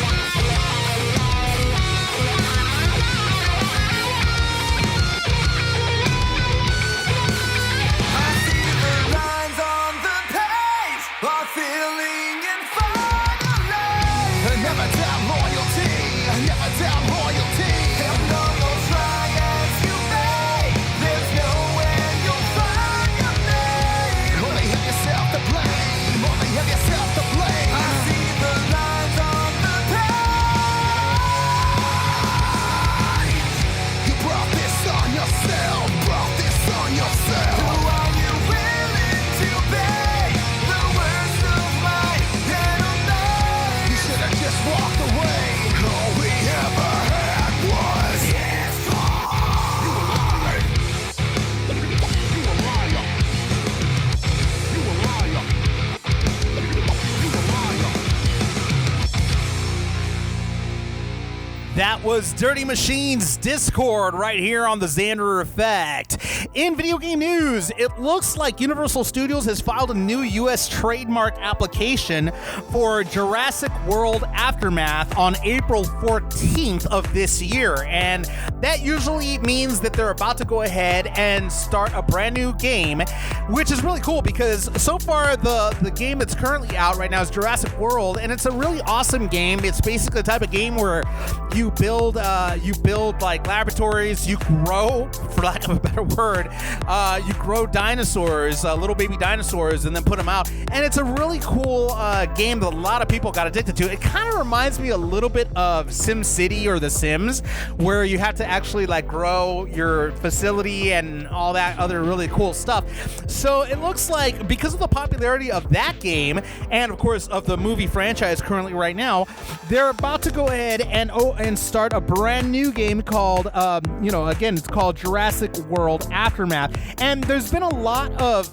I see the lines on the page are filling in finally. Never doubt loyalty. Never doubt loyalty. And all those trials you made, there's nowhere you'll find your name. Only have yourself to blame. Only have yourself to blame. I see the lines on the page. You brought this on yourself. Brought this on yourself. Who are you willing to pay the worst of my enemy? You should have just walked away. All we ever had was yes. You a liar. You a liar. You a liar. You a liar. That was Dirty Machine's Discord right here on the Xander Effect. In video game news, it looks like Universal Studios has filed a new U.S. trademark application for Jurassic World Aftermath on April 14th of this year. And that usually means that they're about to go ahead and start a brand new game, which is really cool because so far the game that's currently out right now is Jurassic World, and it's a really awesome game. It's basically the type of game where you build like laboratories, you grow, for lack of a better word, you grow dinosaurs, little baby dinosaurs, and then put them out. And it's a really cool game that a lot of people got addicted to. It kind of reminds me a little bit of SimCity or The Sims, where you have to actually like grow your facility and all that other really cool stuff. So it looks like because of the popularity of that game, and of course of the movie franchise currently right now, they're about to go ahead and start a brand new game called, again, it's called Jurassic World Aftermath. And there's been a lot of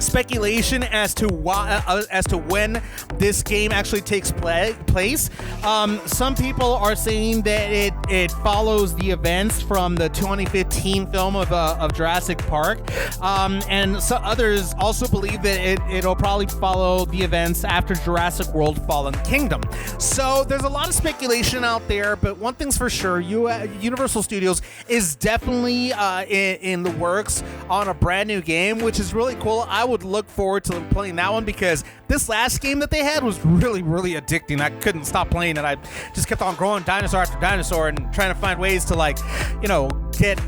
speculation as to when this game actually takes place. Some people are saying that it follows the events from the 2015 film of Jurassic Park, and so others also believe that it'll probably follow the events after Jurassic World: Fallen Kingdom. So there's a lot of speculation out there, but one thing's for sure: Universal Studios is definitely in the works on a brand new game, which is really cool. I would look forward to playing that one because this last game that they had was really, really addicting. I couldn't stop playing it. I just kept on growing dinosaur after dinosaur and trying to find ways to get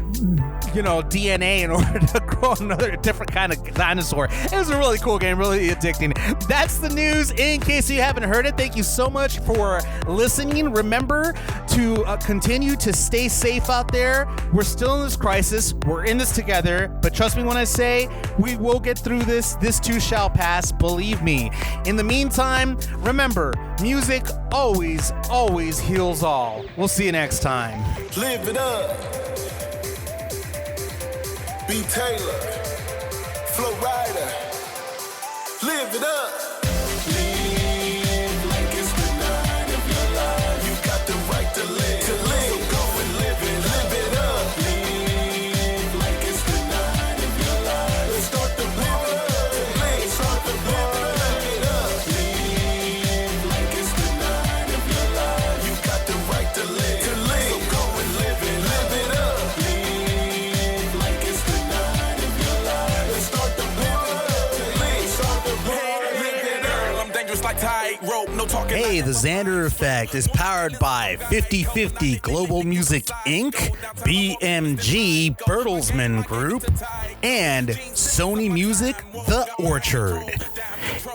DNA in order to grow another different kind of dinosaur. It was a really cool game, really addicting. That's the news. In case you haven't heard it, thank you so much for listening. Remember to continue to stay safe out there. We're still in this crisis. We're in this together. But trust me when I say we will get through this. This too shall pass. Believe me. In the meantime, remember, music always, always heals all. We'll see you next time. Live it up. B. Taylor, Flow Rida, live it up. Live like it's the night of your life. You got the right to live. So go and live it up. Live like it's the night of your life. Let's start the live it up. Start the live it up. Live like it's the night of your life. You got the right to live. So go and live it up. Live like it's the night of your life. Let's start the live it up. I'm dangerous like tightrope, no talking. Hey, the Xander Effect is powered by 50/50 Global Music Inc., BMG Bertelsmann Group, and Sony Music The Orchard,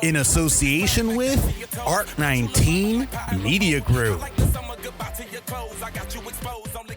in association with Art 19 Media Group. I got you exposed, I got you exposed on